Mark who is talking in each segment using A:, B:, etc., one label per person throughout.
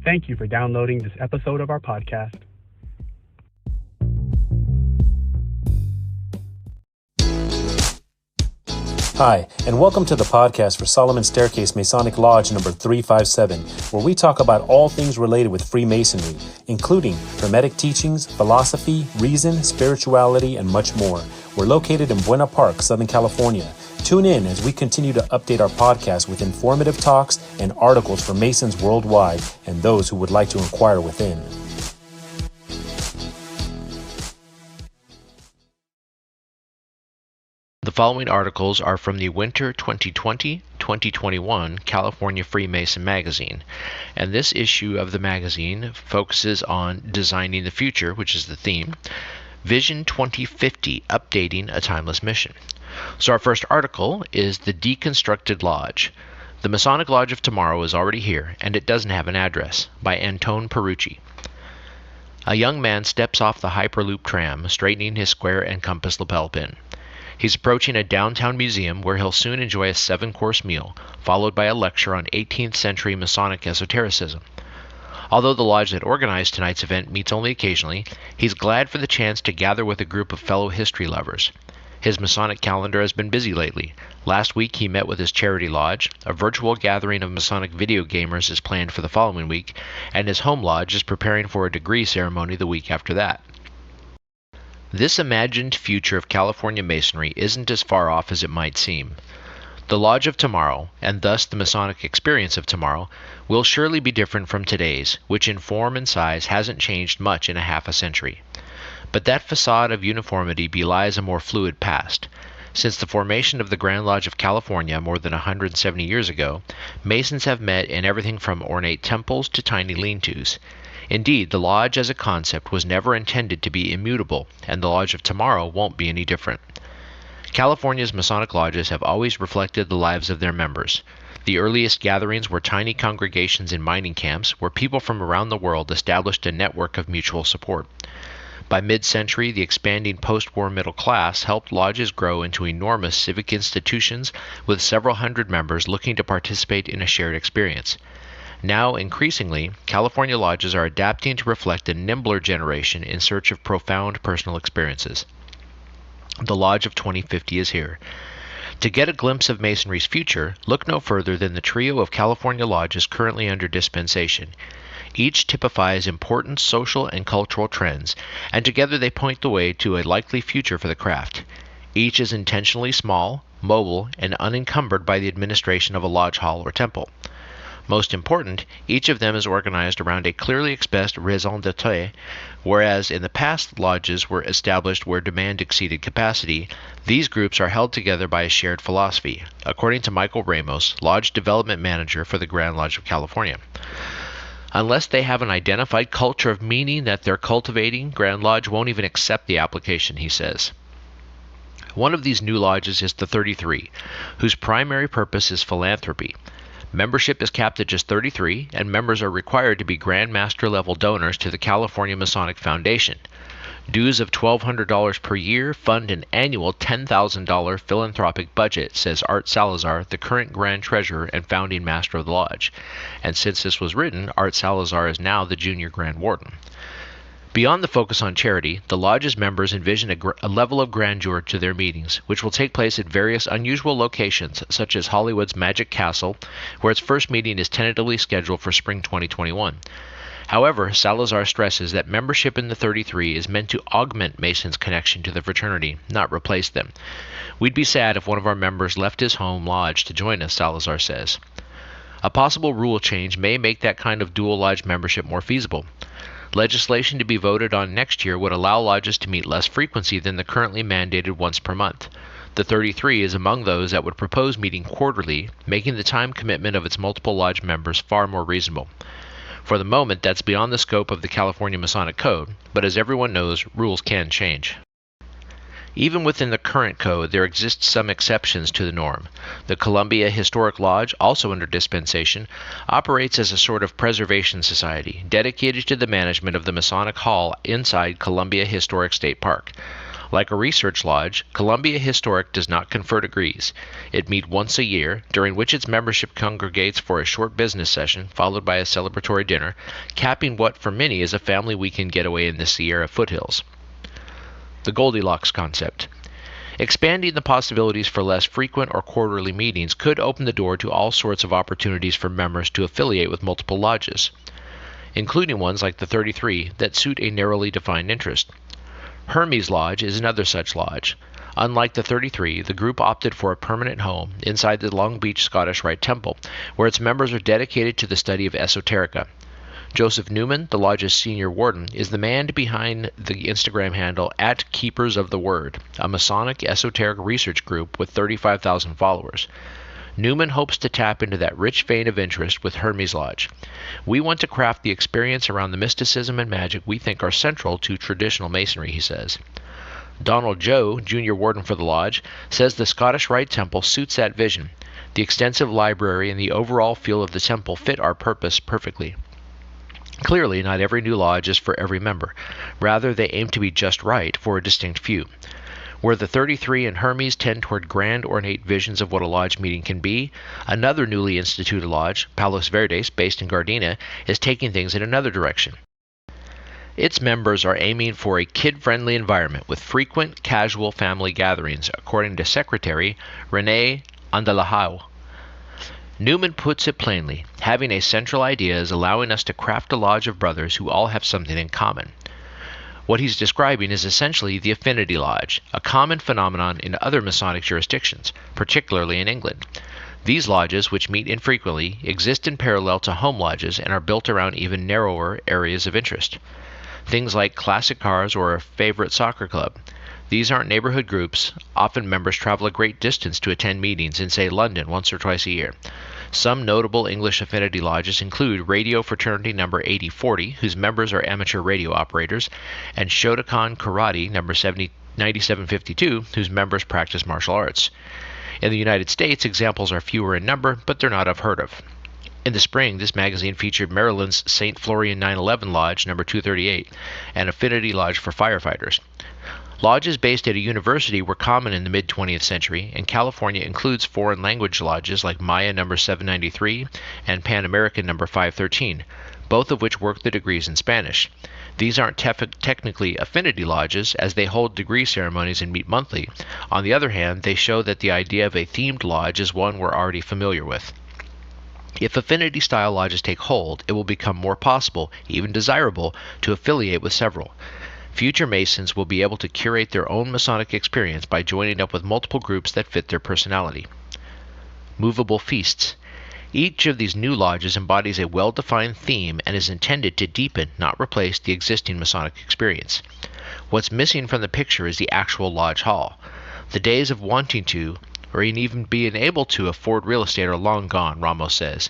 A: Thank you for downloading this episode of our podcast.
B: Hi, and welcome to the podcast for Solomon Staircase Masonic Lodge number 357, where we talk about all things related with Freemasonry, including Hermetic teachings, philosophy, reason, spirituality, and much more. We're located in Buena Park, Southern California. Tune in as we continue to update our podcast with informative talks and articles for Masons worldwide and those who would like to inquire within.
C: The following articles are from the Winter 2020-2021 California Freemason magazine, and this issue of the magazine focuses on designing the future, which is the theme, Vision 2050, updating a timeless mission. So our first article is The Deconstructed Lodge. The Masonic Lodge of Tomorrow is already here, and it doesn't have an address, by Antone Perucci. A young man steps off the Hyperloop tram, straightening his square and compass lapel pin. He's approaching a downtown museum where he'll soon enjoy a 7-course meal, followed by a lecture on 18th century Masonic esotericism. Although the lodge that organized tonight's event meets only occasionally, he's glad for the chance to gather with a group of fellow history lovers. His Masonic calendar has been busy lately. Last week he met with his charity lodge, a virtual gathering of Masonic video gamers is planned for the following week, and his home lodge is preparing for a degree ceremony the week after that. This imagined future of California Masonry isn't as far off as it might seem. The Lodge of Tomorrow, and thus the Masonic experience of tomorrow, will surely be different from today's, which in form and size hasn't changed much in a half a century. But that facade of uniformity belies a more fluid past. Since the formation of the Grand Lodge of California more than 170 years ago, Masons have met in everything from ornate temples to tiny lean-tos. Indeed, the Lodge as a concept was never intended to be immutable, and the Lodge of Tomorrow won't be any different. California's Masonic lodges have always reflected the lives of their members. The earliest gatherings were tiny congregations in mining camps where people from around the world established a network of mutual support. By mid-century, the expanding post-war middle class helped lodges grow into enormous civic institutions with several hundred members looking to participate in a shared experience. Now, increasingly, California lodges are adapting to reflect a nimbler generation in search of profound personal experiences. The Lodge of 2050 is here. To get a glimpse of Masonry's future, look no further than the trio of California lodges currently under dispensation. Each typifies important social and cultural trends, and together they point the way to a likely future for the craft. Each is intentionally small, mobile, and unencumbered by the administration of a lodge hall or temple. Most important, each of them is organized around a clearly expressed raison d'etre, whereas in the past lodges were established where demand exceeded capacity. These groups are held together by a shared philosophy, according to Michael Ramos, Lodge Development Manager for the Grand Lodge of California. Unless they have an identified culture of meaning that they're cultivating, Grand Lodge won't even accept the application, he says. One of these new lodges is the 33, whose primary purpose is philanthropy. Membership is capped at just 33, and members are required to be Grand Master level donors to the California Masonic Foundation. Dues of $1,200 per year fund an annual $10,000 philanthropic budget, says Art Salazar, the current Grand Treasurer and founding Master of the Lodge. And since this was written, Art Salazar is now the Junior Grand Warden. Beyond the focus on charity, the Lodge's members envision a level of grandeur to their meetings, which will take place at various unusual locations, such as Hollywood's Magic Castle, where its first meeting is tentatively scheduled for spring 2021. However, Salazar stresses that membership in the 33 is meant to augment Mason's connection to the fraternity, not replace them. We'd be sad if one of our members left his home lodge to join us, Salazar says. A possible rule change may make that kind of dual lodge membership more feasible. Legislation to be voted on next year would allow lodges to meet less frequency than the currently mandated once per month. The 33 is among those that would propose meeting quarterly, making the time commitment of its multiple lodge members far more reasonable. For the moment, that's beyond the scope of the California Masonic Code, but as everyone knows, rules can change. Even within the current code, there exist some exceptions to the norm. The Columbia Historic Lodge, also under dispensation, operates as a sort of preservation society, dedicated to the management of the Masonic Hall inside Columbia Historic State Park. Like a research lodge, Columbia Historic does not confer degrees. It meets once a year, during which its membership congregates for a short business session, followed by a celebratory dinner, capping what for many is a family weekend getaway in the Sierra foothills. The Goldilocks concept. Expanding the possibilities for less frequent or quarterly meetings could open the door to all sorts of opportunities for members to affiliate with multiple lodges, including ones like the 33 that suit a narrowly defined interest. Hermes Lodge is another such lodge. Unlike the 33, the group opted for a permanent home inside the Long Beach Scottish Rite Temple, where its members are dedicated to the study of esoterica. Joseph Newman, the lodge's senior warden, is the man behind the Instagram handle @KeepersOfTheWord, a Masonic esoteric research group with 35,000 followers. Newman hopes to tap into that rich vein of interest with Hermes Lodge. We want to craft the experience around the mysticism and magic we think are central to traditional Masonry, he says. Donald Joe, junior warden for the lodge, says the Scottish Rite Temple suits that vision. The extensive library and the overall feel of the temple fit our purpose perfectly. Clearly, not every new lodge is for every member. Rather, they aim to be just right for a distinct few. Where the 33 and Hermes tend toward grand, ornate visions of what a lodge meeting can be, another newly instituted lodge, Palos Verdes, based in Gardena, is taking things in another direction. Its members are aiming for a kid-friendly environment with frequent, casual family gatherings, according to Secretary Renee Andalahau. Newman puts it plainly, having a central idea is allowing us to craft a lodge of brothers who all have something in common. What he's describing is essentially the affinity lodge, a common phenomenon in other Masonic jurisdictions, particularly in England. These lodges, which meet infrequently, exist in parallel to home lodges and are built around even narrower areas of interest. Things like classic cars or a favorite soccer club. These aren't neighborhood groups. Often members travel a great distance to attend meetings in, say, London once or twice a year. Some notable English affinity lodges include Radio Fraternity number 8040, whose members are amateur radio operators, and Shotokan Karate number 9752, whose members practice martial arts. In the United States, examples are fewer in number, but they're not unheard of. In the spring, this magazine featured Maryland's St. Florian 911 Lodge number 238, an affinity lodge for firefighters. Lodges based at a university were common in the mid-20th century, and California includes foreign language lodges like Maya number 793 and Pan American number 513, both of which work the degrees in Spanish. These aren't technically affinity lodges, as they hold degree ceremonies and meet monthly. On the other hand, they show that the idea of a themed lodge is one we're already familiar with. If affinity-style lodges take hold, it will become more possible, even desirable, to affiliate with several. Future Masons will be able to curate their own Masonic experience by joining up with multiple groups that fit their personality. Movable feasts. Each of these new lodges embodies a well-defined theme and is intended to deepen, not replace, the existing Masonic experience. What's missing from the picture is the actual lodge hall. The days of wanting to, or even being able to, afford real estate are long gone, Ramos says.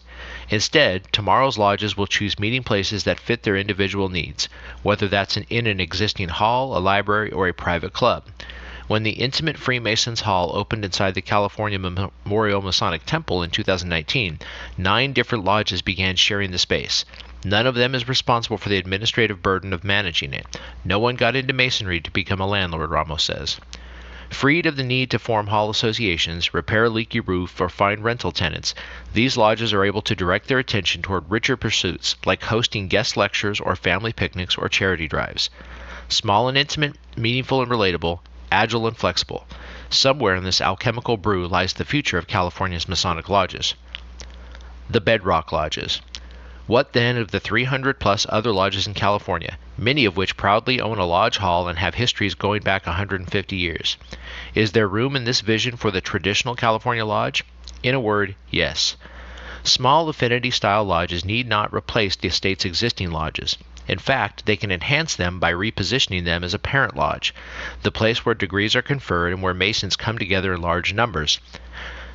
C: Instead, tomorrow's lodges will choose meeting places that fit their individual needs, whether that's in an existing hall, a library, or a private club. When the intimate Freemasons Hall opened inside the California Memorial Masonic Temple in 2019, 9 different lodges began sharing the space. None of them is responsible for the administrative burden of managing it. No one got into Masonry to become a landlord, Ramos says. Freed of the need to form hall associations, repair a leaky roof, or find rental tenants, these lodges are able to direct their attention toward richer pursuits, like hosting guest lectures or family picnics or charity drives. Small and intimate, meaningful and relatable, agile and flexible. Somewhere in this alchemical brew lies the future of California's Masonic lodges. The Bedrock Lodges. What then of the 300-plus other lodges in California, many of which proudly own a lodge hall and have histories going back 150 years? Is there room in this vision for the traditional California lodge? In a word, yes. Small affinity-style lodges need not replace the state's existing lodges. In fact, they can enhance them by repositioning them as a parent lodge, the place where degrees are conferred and where Masons come together in large numbers.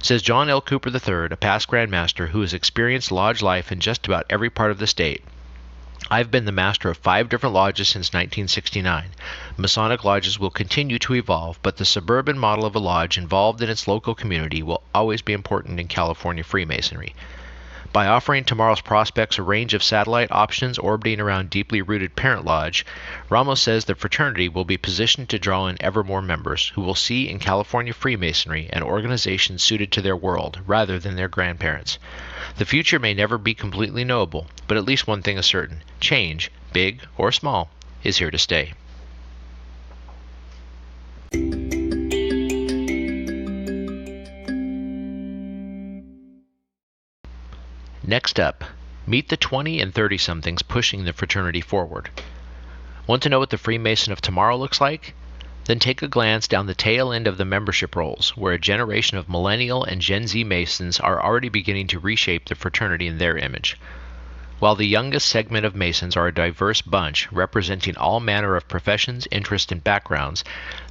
C: Says John L. Cooper III, a past Grand Master who has experienced lodge life in just about every part of the state. I've been the master of 5 different lodges since 1969. Masonic lodges will continue to evolve, but the suburban model of a lodge involved in its local community will always be important in California Freemasonry. By offering tomorrow's prospects a range of satellite options orbiting around deeply rooted parent lodge, Ramos says the fraternity will be positioned to draw in ever more members who will see in California Freemasonry an organization suited to their world rather than their grandparents. The future may never be completely knowable, but at least one thing is certain: change, big or small, is here to stay. Next up, meet the 20 and 30-somethings pushing the fraternity forward. Want to know what the Freemason of tomorrow looks like? Then take a glance down the tail end of the membership rolls, where a generation of Millennial and Gen Z Masons are already beginning to reshape the fraternity in their image. While the youngest segment of Masons are a diverse bunch representing all manner of professions, interests, and backgrounds,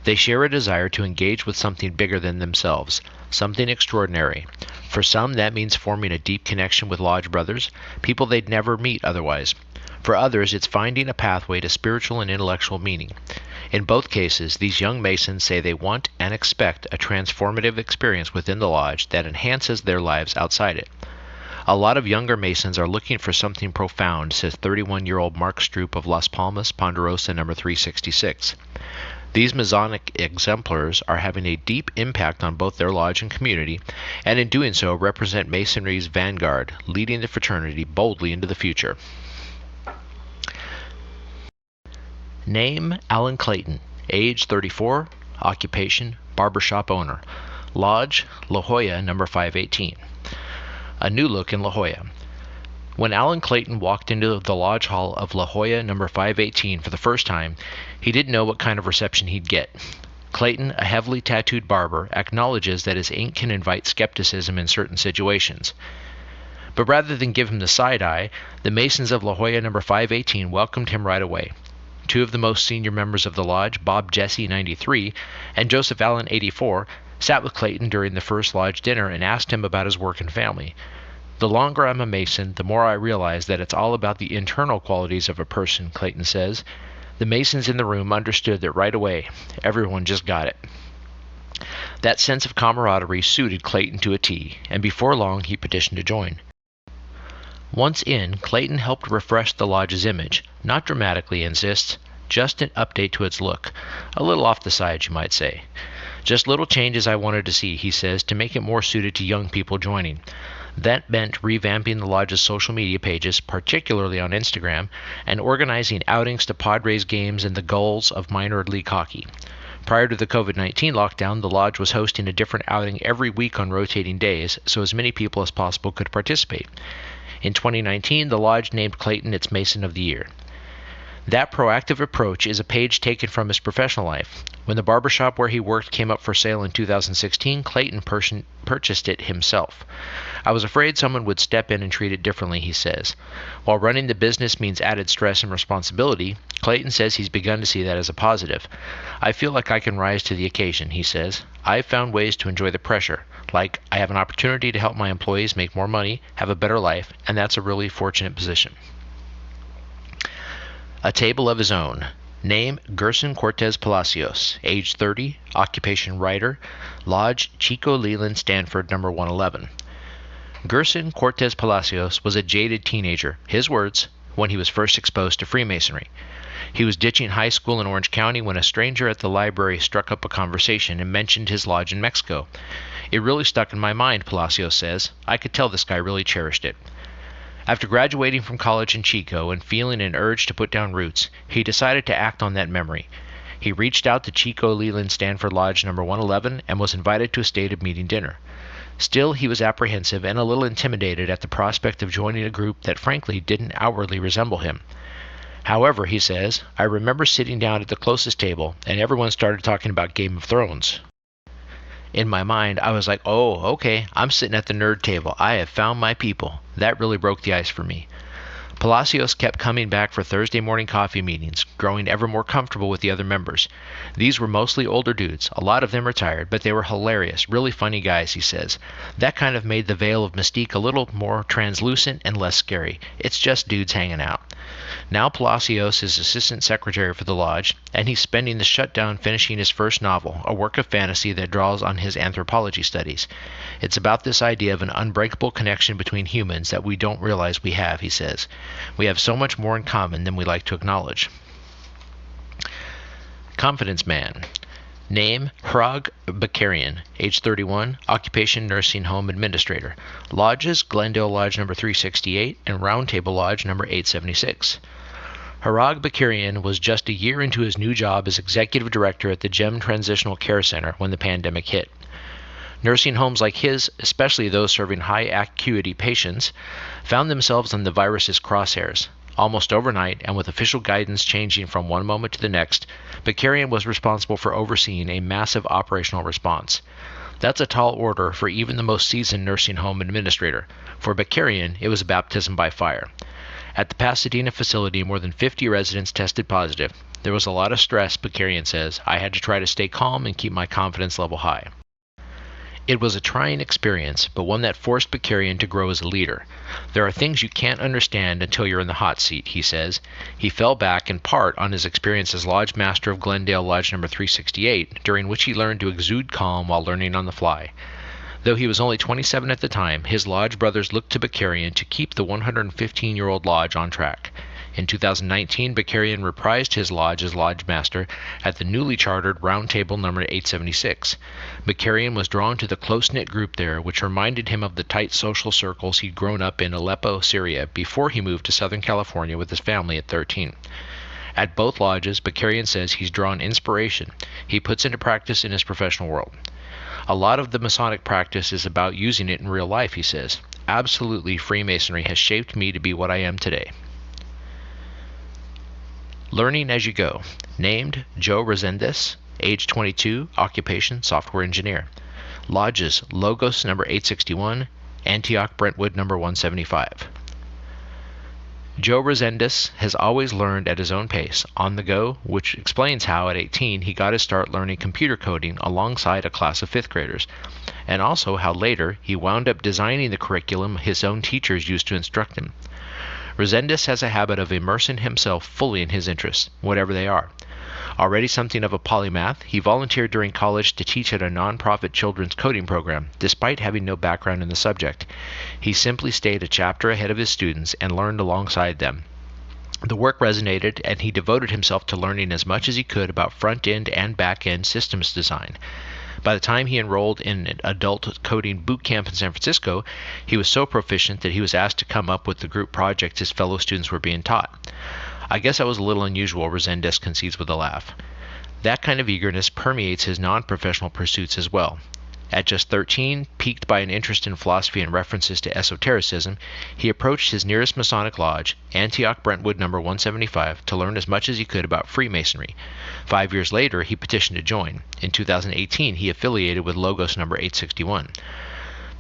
C: they share a desire to engage with something bigger than themselves, something extraordinary. For some, that means forming a deep connection with lodge brothers, people they'd never meet otherwise. For others, it's finding a pathway to spiritual and intellectual meaning. In both cases, these young Masons say they want and expect a transformative experience within the lodge that enhances their lives outside it. A lot of younger Masons are looking for something profound, says 31-year-old Mark Stroop of Las Palmas, Ponderosa, number 366. These Masonic exemplars are having a deep impact on both their lodge and community, and in doing so represent Masonry's vanguard, leading the fraternity boldly into the future. Name: Alan Clayton. Age: 34. Occupation: barbershop owner. Lodge: La Jolla, number 518. A new look in La Jolla. When Alan Clayton walked into the lodge hall of La Jolla number 518 for the first time, he didn't know what kind of reception he'd get. Clayton, a heavily tattooed barber, acknowledges that his ink can invite skepticism in certain situations. But rather than give him the side eye, the Masons of La Jolla number 518 welcomed him right away. Two of the most senior members of the lodge, Bob Jesse, 93, and Joseph Allen, 84, sat with Clayton during the first lodge dinner and asked him about his work and family. The longer I'm a Mason, the more I realize that it's all about the internal qualities of a person, Clayton says. The Masons in the room understood that right away. Everyone just got it. That sense of camaraderie suited Clayton to a T, and before long he petitioned to join. Once in, Clayton helped refresh the lodge's image, not dramatically, he insists, just an update to its look. A little off the side, you might say. Just little changes I wanted to see, he says, to make it more suited to young people joining. That meant revamping the lodge's social media pages, particularly on Instagram, and organizing outings to Padres games and the Gulls of minor league hockey. Prior to the COVID-19 lockdown, the lodge was hosting a different outing every week on rotating days, so as many people as possible could participate. In 2019, the lodge named Clayton its Mason of the Year. That proactive approach is a page taken from his professional life. When the barbershop where he worked came up for sale in 2016, Clayton purchased it himself. I was afraid someone would step in and treat it differently, he says. While running the business means added stress and responsibility, Clayton says he's begun to see that as a positive. I feel like I can rise to the occasion, he says. I've found ways to enjoy the pressure. Like, I have an opportunity to help my employees make more money, have a better life, and that's a really fortunate position. A table of his own. Name: Gerson Cortez Palacios. Age: 30. Occupation: writer. Lodge: Chico Leland Stanford, number 111. Gerson Cortez Palacios was a jaded teenager, his words, when he was first exposed to Freemasonry. He was ditching high school in Orange County when a stranger at the library struck up a conversation and mentioned his lodge in Mexico. It really stuck in my mind, Palacios says. I could tell this guy really cherished it. After graduating from college in Chico and feeling an urge to put down roots, he decided to act on that memory. He reached out to Chico Leland Stanford Lodge number 111 and was invited to a stated meeting dinner. Still, he was apprehensive and a little intimidated at the prospect of joining a group that frankly didn't outwardly resemble him. However, he says, I remember sitting down at the closest table and everyone started talking about Game of Thrones. In my mind, I was like, oh, okay, I'm sitting at the nerd table. I have found my people. That really broke the ice for me. Palacios kept coming back for Thursday morning coffee meetings, growing ever more comfortable with the other members. These were mostly older dudes, a lot of them retired, but they were hilarious, really funny guys, he says. That kind of made the veil of mystique a little more translucent and less scary. It's just dudes hanging out. Now Palacios is assistant secretary for the lodge, and he's spending the shutdown finishing his first novel, a work of fantasy that draws on his anthropology studies. It's about this idea of an unbreakable connection between humans that we don't realize we have, he says. We have so much more in common than we like to acknowledge. Confidence Man. Name, Hrag Bakarian, age 31, occupation nursing home administrator. Lodges, Glendale Lodge number 368 and Round Table Lodge number 876. Hrag Bakarian was just a year into his new job as executive director at the GEM Transitional Care Center when the pandemic hit. Nursing homes like his, especially those serving high acuity patients, found themselves on the virus's crosshairs. Almost overnight, and with official guidance changing from one moment to the next, Bakarian was responsible for overseeing a massive operational response. That's a tall order for even the most seasoned nursing home administrator. For Bakarian, it was a baptism by fire. At the Pasadena facility, more than 50 residents tested positive. There was a lot of stress, Bakarian says. I had to try to stay calm and keep my confidence level high. It was a trying experience, but one that forced Bakarian to grow as a leader. There are things you can't understand until you're in the hot seat, he says. He fell back in part on his experience as Lodge Master of Glendale Lodge number 368, during which he learned to exude calm while learning on the fly. Though he was only 27 at the time, his lodge brothers looked to Bakarian to keep the 115-year-old lodge on track. In 2019, Bakarian reprised his lodge as lodge master at the newly chartered Round Table number 876. Bakarian was drawn to the close-knit group there, which reminded him of the tight social circles he'd grown up in Aleppo, Syria, before he moved to Southern California with his family at 13. At both lodges, Bakarian says he's drawn inspiration he puts into practice in his professional world. A lot of the Masonic practice is about using it in real life, he says. Absolutely, Freemasonry has shaped me to be what I am today. Learning as you go. Named Joe Resendez, age 22, occupation software engineer. Lodges Logos number 861, Antioch Brentwood number 175. Joe Resendez has always learned at his own pace, on the go, which explains how at 18 he got his start learning computer coding alongside a class of 5th graders, and also how later he wound up designing the curriculum his own teachers used to instruct him. Resendez has a habit of immersing himself fully in his interests, whatever they are. Already something of a polymath, he volunteered during college to teach at a nonprofit children's coding program, despite having no background in the subject. He simply stayed a chapter ahead of his students and learned alongside them. The work resonated, and he devoted himself to learning as much as he could about front-end and back-end systems design. By the time he enrolled in an adult coding boot camp in San Francisco, he was so proficient that he was asked to come up with the group projects his fellow students were being taught. I guess that was a little unusual, Resendez concedes with a laugh. That kind of eagerness permeates his non-professional pursuits as well. At just 13, piqued by an interest in philosophy and references to esotericism, he approached his nearest Masonic lodge, Antioch Brentwood number 175, to learn as much as he could about Freemasonry. 5 years later, he petitioned to join. In 2018, he affiliated with Logos number 861.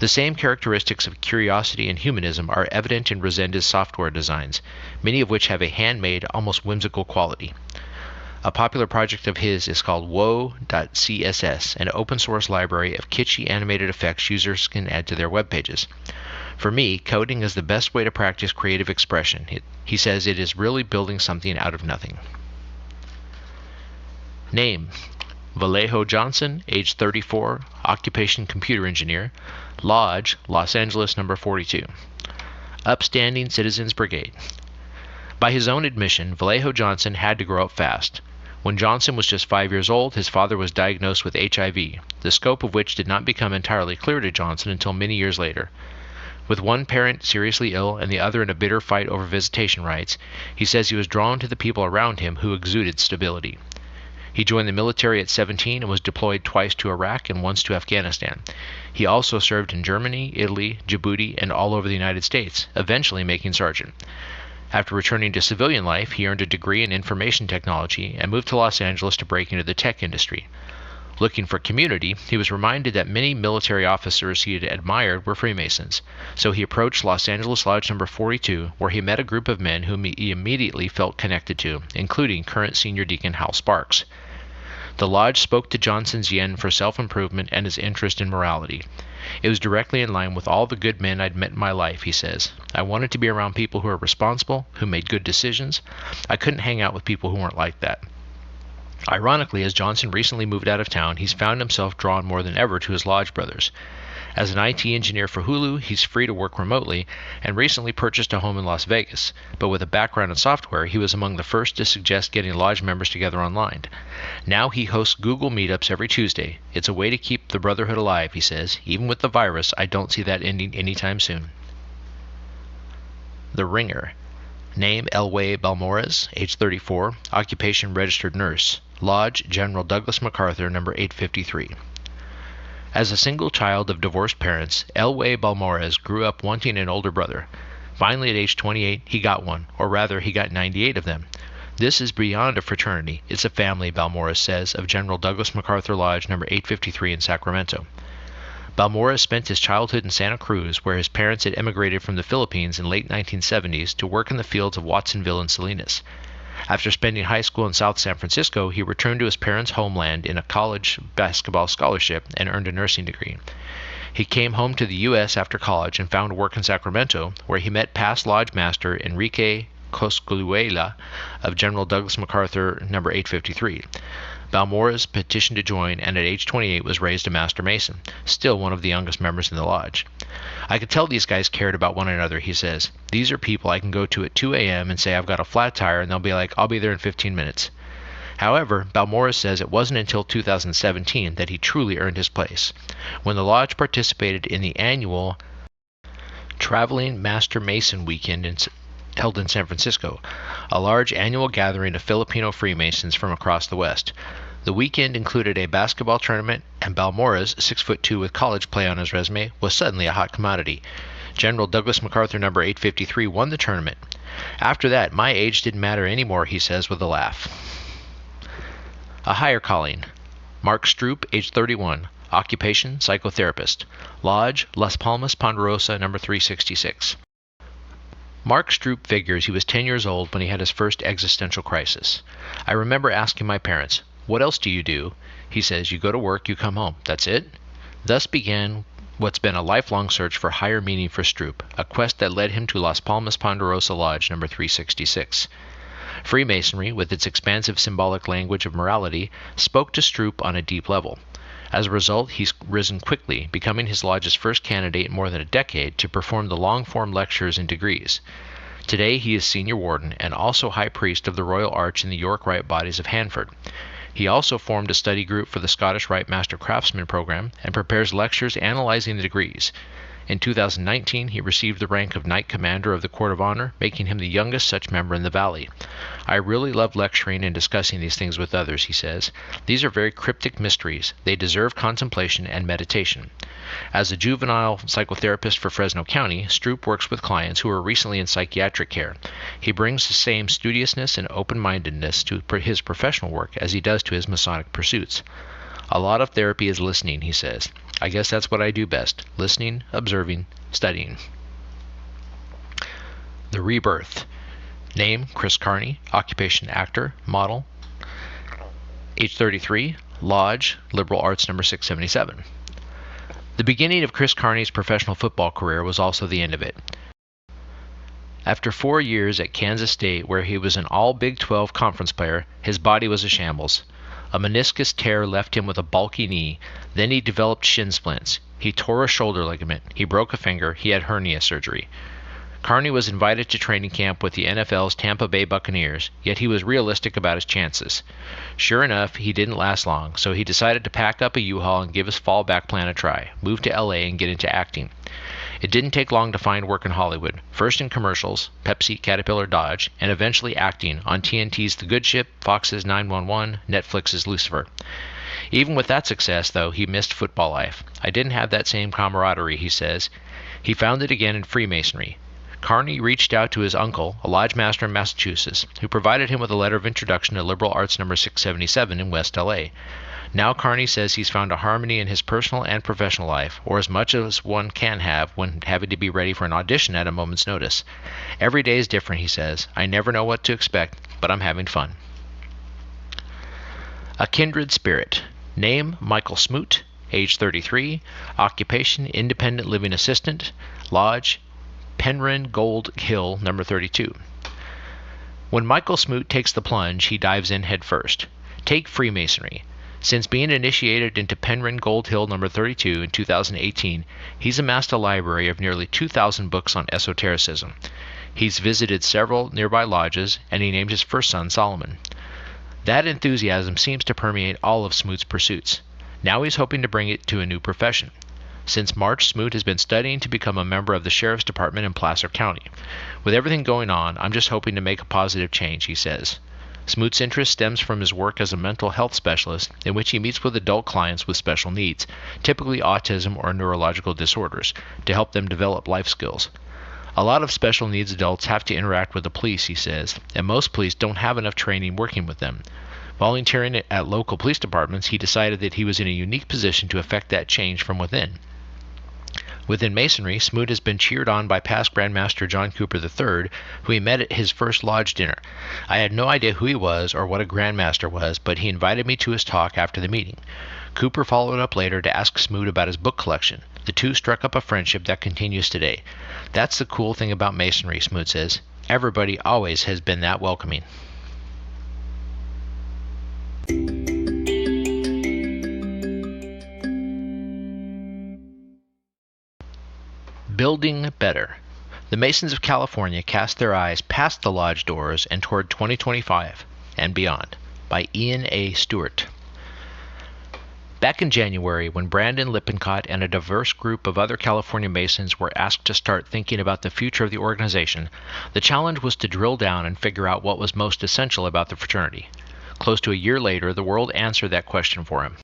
C: The same characteristics of curiosity and humanism are evident in Resendez's software designs, many of which have a handmade, almost whimsical quality. A popular project of his is called Woe.css, an open-source library of kitschy animated effects users can add to their web pages. For me, coding is the best way to practice creative expression. He says it is really building something out of nothing. Name: Vallejo Johnson, age 34, occupation computer engineer. Lodge, Los Angeles number 42. Upstanding Citizens Brigade. By his own admission, Vallejo Johnson had to grow up fast. When Johnson was just 5 years old, his father was diagnosed with HIV, the scope of which did not become entirely clear to Johnson until many years later. With one parent seriously ill and the other in a bitter fight over visitation rights, he says he was drawn to the people around him who exuded stability. He joined the military at 17 and was deployed twice to Iraq and once to Afghanistan. He also served in Germany, Italy, Djibouti, and all over the United States, eventually making sergeant. After returning to civilian life, he earned a degree in information technology and moved to Los Angeles to break into the tech industry. Looking for community, he was reminded that many military officers he had admired were Freemasons, so he approached Los Angeles Lodge number 42, where he met a group of men whom he immediately felt connected to, including current senior deacon Hal Sparks. The lodge spoke to Johnson's yen for self-improvement and his interest in morality. It was directly in line with all the good men I'd met in my life, he says. I wanted to be around people who were responsible, who made good decisions. I couldn't hang out with people who weren't like that. Ironically, as Johnson recently moved out of town, he's found himself drawn more than ever to his lodge brothers. As an IT engineer for Hulu, he's free to work remotely and recently purchased a home in Las Vegas. But with a background in software, he was among the first to suggest getting lodge members together online. Now he hosts Google Meetups every Tuesday. It's a way to keep the brotherhood alive, he says. Even with the virus, I don't see that ending anytime soon. The Ringer. Name Elway Balmores, age 34, occupation registered nurse, Lodge General Douglas MacArthur, number 853. As a single child of divorced parents, Elway Balmores grew up wanting an older brother. Finally, at age 28, he got one, or rather, he got 98 of them. This is beyond a fraternity. It's a family, Balmores says, of General Douglas MacArthur Lodge, number 853 in Sacramento. Balmores spent his childhood in Santa Cruz, where his parents had emigrated from the Philippines in late 1970s to work in the fields of Watsonville and Salinas. After spending high school in South San Francisco, he returned to his parents' homeland in a college basketball scholarship and earned a nursing degree. He came home to the U.S. after college and found work in Sacramento, where he met past lodge master Enrique Cosculuela of General Douglas MacArthur, number 853. Balmores petitioned to join and at age 28 was raised a Master Mason, still one of the youngest members in the lodge. I could tell these guys cared about one another, he says. These are people I can go to at 2 a.m. and say I've got a flat tire and they'll be like, I'll be there in 15 minutes. However, Balmores says it wasn't until 2017 that he truly earned his place, when the lodge participated in the annual Traveling Master Mason Weekend held in San Francisco, a large annual gathering of Filipino Freemasons from across the West. The weekend included a basketball tournament, and Balmores, 6'2" with college play on his resume, was suddenly a hot commodity. General Douglas MacArthur, number 853, won the tournament. After that, my age didn't matter anymore, he says with a laugh. A higher calling. Mark Stroop, age 31, occupation psychotherapist, Lodge Las Palmas Ponderosa, number 366. Mark Stroop figures he was 10 years old when he had his first existential crisis. I remember asking my parents, "What else do you do?" He says, "You go to work, you come home. That's it?" Thus began what's been a lifelong search for higher meaning for Stroop, a quest that led him to Las Palmas Ponderosa Lodge, number 366. Freemasonry, with its expansive symbolic language of morality, spoke to Stroop on a deep level. As a result, he's risen quickly, becoming his lodge's first candidate in more than a decade to perform the long-form lectures and degrees. Today, he is senior warden and also high priest of the Royal Arch in the York Rite Bodies of Hanford. He also formed a study group for the Scottish Rite Master Craftsman program and prepares lectures analyzing the degrees. In 2019, he received the rank of Knight Commander of the Court of Honor, making him the youngest such member in the Valley. I really love lecturing and discussing these things with others, he says. These are very cryptic mysteries. They deserve contemplation and meditation. As a juvenile psychotherapist for Fresno County, Stroop works with clients who are recently in psychiatric care. He brings the same studiousness and open-mindedness to his professional work as he does to his Masonic pursuits. A lot of therapy is listening, he says. I guess that's what I do best. Listening, observing, studying. The Rebirth. Name, Chris Carney. Occupation, actor, model. Age 33. Lodge, Liberal Arts, number 677. The beginning of Chris Carney's professional football career was also the end of it. After 4 years at Kansas State, where he was an all Big 12 conference player, his body was a shambles. A meniscus tear left him with a bulky knee. Then he developed shin splints. He tore a shoulder ligament. He broke a finger. He had hernia surgery. Carney was invited to training camp with the NFL's Tampa Bay Buccaneers, yet he was realistic about his chances. Sure enough, he didn't last long, so he decided to pack up a U-Haul and give his fallback plan a try, move to LA and get into acting. It didn't take long to find work in Hollywood, first in commercials, Pepsi, Caterpillar, Dodge, and eventually acting on TNT's The Good Ship, Fox's 911, Netflix's Lucifer. Even with that success, though, he missed football life. I didn't have that same camaraderie, he says. He found it again in Freemasonry. Carney reached out to his uncle, a lodge master in Massachusetts, who provided him with a letter of introduction to Liberal Arts number 677 in West LA. Now Carney says he's found a harmony in his personal and professional life, or as much as one can have when having to be ready for an audition at a moment's notice. Every day is different, he says. I never know what to expect, but I'm having fun. A Kindred Spirit. Name, Michael Smoot. age 33, occupation independent living assistant, lodge, Penryn Gold Hill, number 32. When Michael Smoot takes the plunge, he dives in head first. Take Freemasonry. Since being initiated into Penryn Gold Hill number 32 in 2018, he's amassed a library of nearly 2,000 books on esotericism. He's visited several nearby lodges, and he named his first son Solomon. That enthusiasm seems to permeate all of Smoot's pursuits. Now he's hoping to bring it to a new profession. Since March, Smoot has been studying to become a member of the Sheriff's Department in Placer County. With everything going on, I'm just hoping to make a positive change, he says. Smoot's interest stems from his work as a mental health specialist, in which he meets with adult clients with special needs, typically autism or neurological disorders, to help them develop life skills. A lot of special needs adults have to interact with the police, he says, and most police don't have enough training working with them. Volunteering at local police departments, he decided that he was in a unique position to effect that change from within. Within Masonry, Smoot has been cheered on by past Grandmaster John Cooper III, who he met at his first lodge dinner. I had no idea who he was or what a Grandmaster was, but he invited me to his talk after the meeting. Cooper followed up later to ask Smoot about his book collection. The two struck up a friendship that continues today. That's the cool thing about Masonry, Smoot says. Everybody always has been that welcoming. Building Better. The Masons of California cast their eyes past the lodge doors and toward 2025 and beyond, by Ian A. Stewart. Back in January, when Brandon Lippincott and a diverse group of other California Masons were asked to start thinking about the future of the organization, the challenge was to drill down and figure out what was most essential about the fraternity. Close to a year later, the world answered that question for him.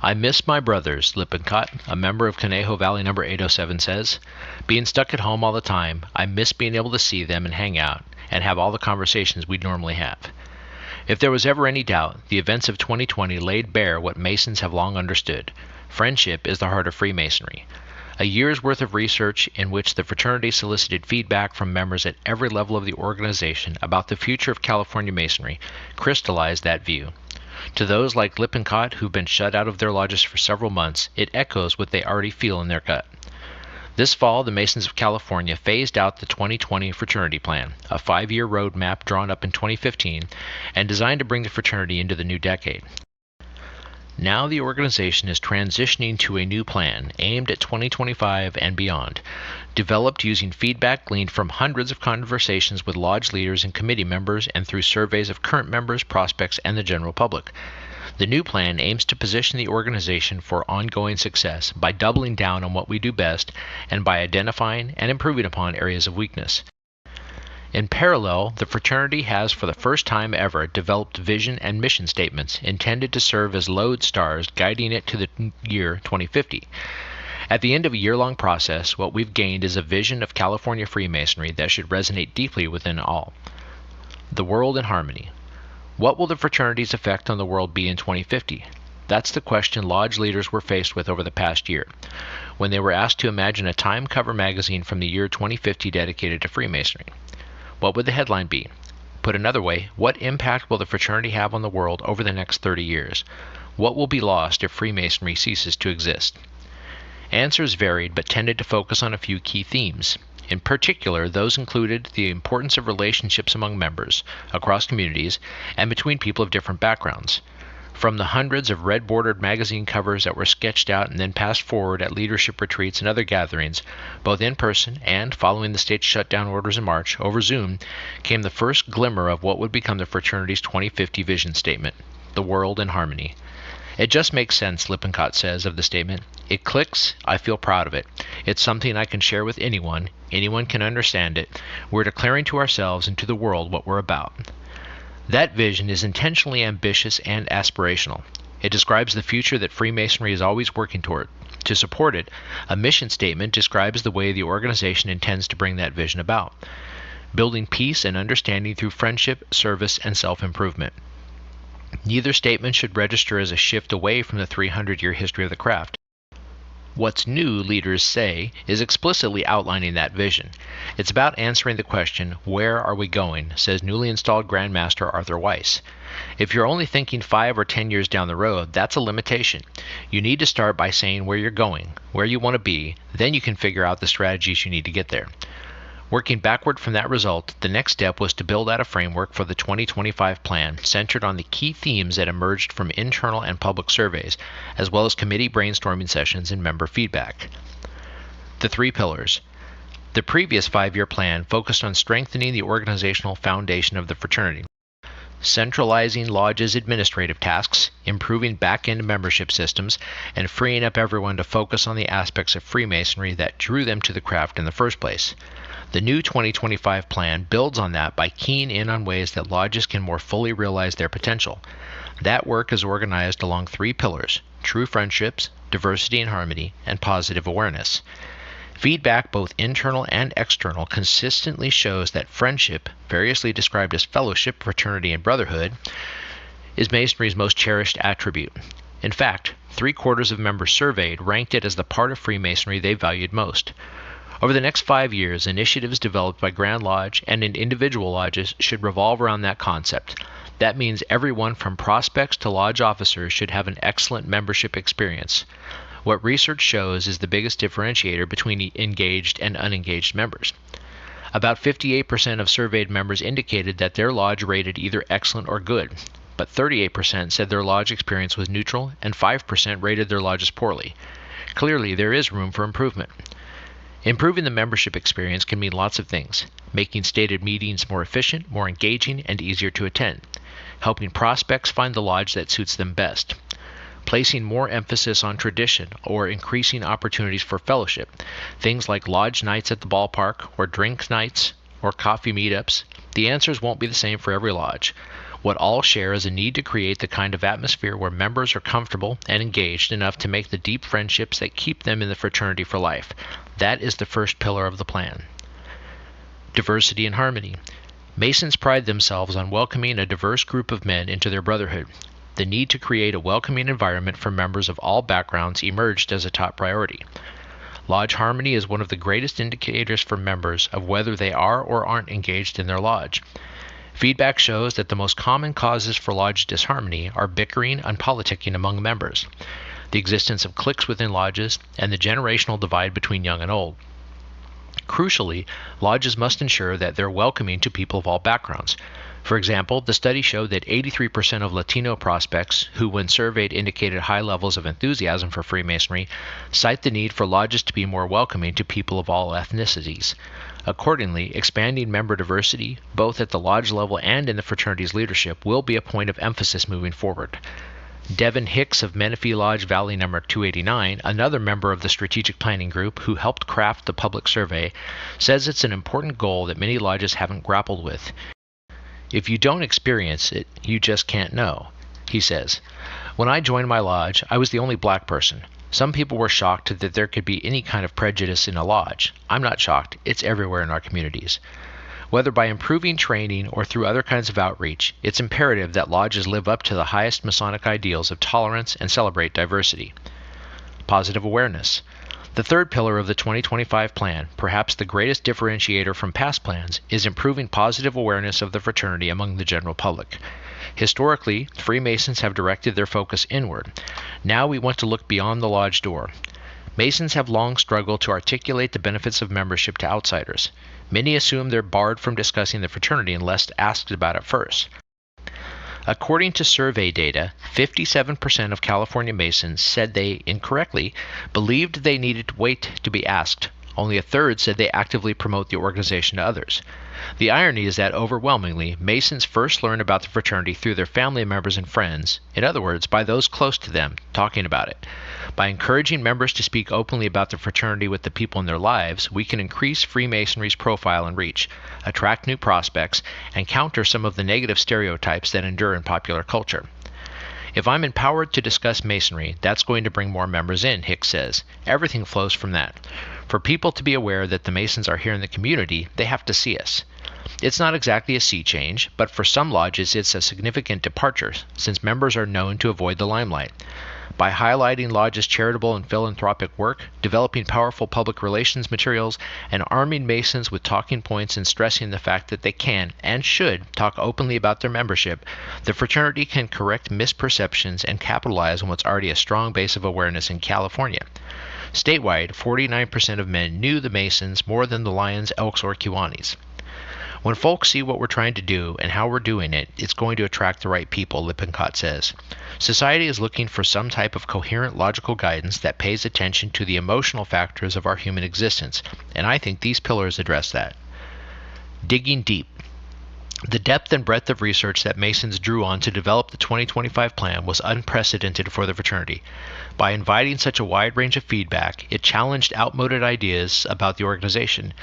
C: I miss my brothers, Lippincott, a member of Conejo Valley number 807, says. Being stuck at home all the time, I miss being able to see them and hang out and have all the conversations we'd normally have. If there was ever any doubt, the events of 2020 laid bare what Masons have long understood. Friendship is the heart of Freemasonry. A year's worth of research in which the fraternity solicited feedback from members at every level of the organization about the future of California Masonry crystallized that view. To those like Lippincott who've been shut out of their lodges for several months, it echoes what they already feel in their gut. This fall, the Masons of California phased out the 2020 Fraternity Plan, a 5-year roadmap drawn up in 2015 and designed to bring the fraternity into the new decade. Now the organization is transitioning to a new plan aimed at 2025 and beyond, developed using feedback gleaned from hundreds of conversations with lodge leaders and committee members and through surveys of current members, prospects, and the general public. The new plan aims to position the organization for ongoing success by doubling down on what we do best and by identifying and improving upon areas of weakness. In parallel, the fraternity has for the first time ever developed vision and mission statements intended to serve as lodestars guiding it to the year 2050. At the end of a year-long process, what we've gained is a vision of California Freemasonry that should resonate deeply within all. The world in harmony. What will the fraternity's effect on the world be in 2050? That's the question lodge leaders were faced with over the past year, when they were asked to imagine a Time cover magazine from the year 2050 dedicated to Freemasonry. What would the headline be? Put another way, what impact will the fraternity have on the world over the next 30 years? What will be lost if Freemasonry ceases to exist? Answers varied but tended to focus on a few key themes. In particular, those included the importance of relationships among members, across communities, and between people of different backgrounds. From the hundreds of red-bordered magazine covers that were sketched out and then passed forward at leadership retreats and other gatherings, both in person and, following the state's shutdown orders in March, over Zoom, came the first glimmer of what would become the fraternity's 2050 vision statement, the world in harmony. It just makes sense, Lippincott says of the statement. It clicks, I feel proud of it. It's something I can share with anyone. Anyone can understand it. We're declaring to ourselves and to the world what we're about. That vision is intentionally ambitious and aspirational. It describes the future that Freemasonry is always working toward. To support it, a mission statement describes the way the organization intends to bring that vision about, building peace and understanding through friendship, service, and self-improvement. Neither statement should register as a shift away from the 300-year history of the craft. What's new, leaders say, is explicitly outlining that vision. It's about answering the question, where are we going, says newly installed Grandmaster Arthur Weiss. If you're only thinking 5 or 10 years down the road, that's a limitation. You need to start by saying where you're going, where you want to be, then you can figure out the strategies you need to get there. Working backward from that result, the next step was to build out a framework for the 2025 plan centered on the key themes that emerged from internal and public surveys, as well as committee brainstorming sessions and member feedback. The 3 pillars. The previous 5-year plan focused on strengthening the organizational foundation of the fraternity, centralizing Lodge's administrative tasks, improving back-end membership systems, and freeing up everyone to focus on the aspects of Freemasonry that drew them to the craft in the first place. The new 2025 plan builds on that by keying in on ways that lodges can more fully realize their potential. That work is organized along 3 pillars: true friendships, diversity and harmony, and positive awareness. Feedback, both internal and external, consistently shows that friendship, variously described as fellowship, fraternity, and brotherhood, is Masonry's most cherished attribute. In fact, 3/4 of members surveyed ranked it as the part of Freemasonry they valued most. Over the next 5 years, initiatives developed by Grand Lodge and in individual lodges should revolve around that concept. That means everyone from prospects to lodge officers should have an excellent membership experience. What research shows is the biggest differentiator between engaged and unengaged members. About 58% of surveyed members indicated that their lodge rated either excellent or good, but 38% said their lodge experience was neutral and 5% rated their lodges poorly. Clearly, there is room for improvement. Improving the membership experience can mean lots of things: making stated meetings more efficient, more engaging, and easier to attend, helping prospects find the lodge that suits them best, placing more emphasis on tradition or increasing opportunities for fellowship, things like lodge nights at the ballpark or drink nights or coffee meetups. The answers won't be the same for every lodge. What all share is a need to create the kind of atmosphere where members are comfortable and engaged enough to make the deep friendships that keep them in the fraternity for life. That is the first pillar of the plan. Diversity and harmony. Masons pride themselves on welcoming a diverse group of men into their brotherhood. The need to create a welcoming environment for members of all backgrounds emerged as a top priority. Lodge harmony is one of the greatest indicators for members of whether they are or aren't engaged in their lodge. Feedback shows that the most common causes for lodge disharmony are bickering and politicking among members, the existence of cliques within lodges, and the generational divide between young and old. Crucially, lodges must ensure that they're welcoming to people of all backgrounds. For example, the study showed that 83% of Latino prospects, who when surveyed indicated high levels of enthusiasm for Freemasonry, cite the need for lodges to be more welcoming to people of all ethnicities. Accordingly, expanding member diversity, both at the lodge level and in the fraternity's leadership, will be a point of emphasis moving forward. Devin Hicks of Menifee Lodge Valley number 289, another member of the strategic planning group who helped craft the public survey, says it's an important goal that many lodges haven't grappled with. If you don't experience it, you just can't know, he says. When I joined my lodge, I was the only black person. Some people were shocked that there could be any kind of prejudice in a lodge. I'm not shocked. It's everywhere in our communities. Whether by improving training or through other kinds of outreach, it's imperative that lodges live up to the highest Masonic ideals of tolerance and celebrate diversity. Positive awareness. The third pillar of the 2025 plan, perhaps the greatest differentiator from past plans, is improving positive awareness of the fraternity among the general public. Historically, Freemasons have directed their focus inward. Now we want to look beyond the lodge door. Masons have long struggled to articulate the benefits of membership to outsiders. Many assume they're barred from discussing the fraternity unless asked about it first. According to survey data, 57% of California Masons said they, incorrectly, believed they needed to wait to be asked. Only a third said they actively promote the organization to others. The irony is that overwhelmingly, Masons first learn about the fraternity through their family members and friends, in other words, by those close to them, talking about it. By encouraging members to speak openly about the fraternity with the people in their lives, we can increase Freemasonry's profile and reach, attract new prospects, and counter some of the negative stereotypes that endure in popular culture. If I'm empowered to discuss Masonry, that's going to bring more members in, Hicks says. Everything flows from that. For people to be aware that the Masons are here in the community, they have to see us. It's not exactly a sea change, but for some lodges it's a significant departure, since members are known to avoid the limelight. By highlighting lodges' charitable and philanthropic work, developing powerful public relations materials, and arming Masons with talking points and stressing the fact that they can and should talk openly about their membership, the fraternity can correct misperceptions and capitalize on what's already a strong base of awareness in California. Statewide, 49% of men knew the Masons more than the Lions, Elks, or Kiwanis. When folks see what we're trying to do and how we're doing it, it's going to attract the right people, Lippincott says. Society is looking for some type of coherent, logical guidance that pays attention to the emotional factors of our human existence, and I think these pillars address that. Digging deep. The depth and breadth of research that Masons drew on to develop the 2025 plan was unprecedented for the fraternity. By inviting such a wide range of feedback, it challenged outmoded ideas about the organization.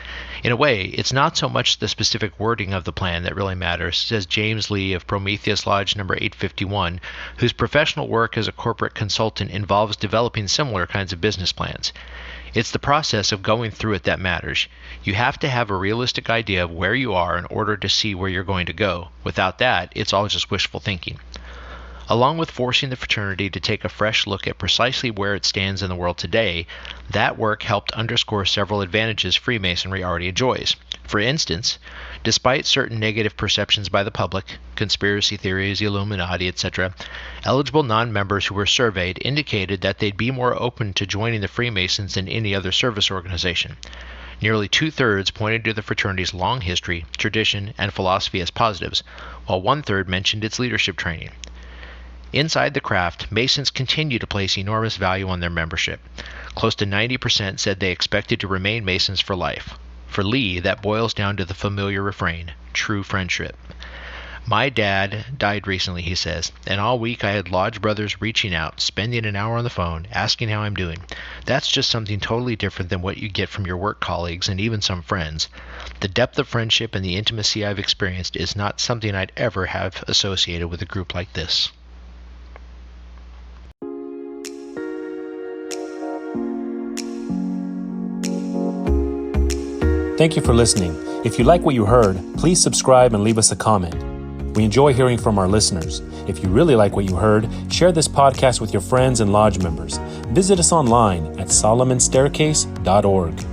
C: In a way, it's not so much the specific wording of the plan that really matters, says James Lee of Prometheus Lodge number 851, whose professional work as a corporate consultant involves developing similar kinds of business plans. It's the process of going through it that matters. You have to have a realistic idea of where you are in order to see where you're going to go. Without that, it's all just wishful thinking. Along with forcing the fraternity to take a fresh look at precisely where it stands in the world today, that work helped underscore several advantages Freemasonry already enjoys. For instance, despite certain negative perceptions by the public, conspiracy theories, Illuminati, etc., eligible non-members who were surveyed indicated that they'd be more open to joining the Freemasons than any other service organization. Nearly two-thirds pointed to the fraternity's long history, tradition, and philosophy as positives, while one-third mentioned its leadership training. Inside the craft, Masons continue to place enormous value on their membership. Close to 90% said they expected to remain Masons for life. For Lee, that boils down to the familiar refrain, true friendship. My dad died recently, he says, and all week I had lodge brothers reaching out, spending an hour on the phone, asking how I'm doing. That's just something totally different than what you get from your work colleagues and even some friends. The depth of friendship and the intimacy I've experienced is not something I'd ever have associated with a group like this.
B: Thank you for listening. If you like what you heard, please subscribe and leave us a comment. We enjoy hearing from our listeners. If you really like what you heard, share this podcast with your friends and lodge members. Visit us online at solomonstaircase.org.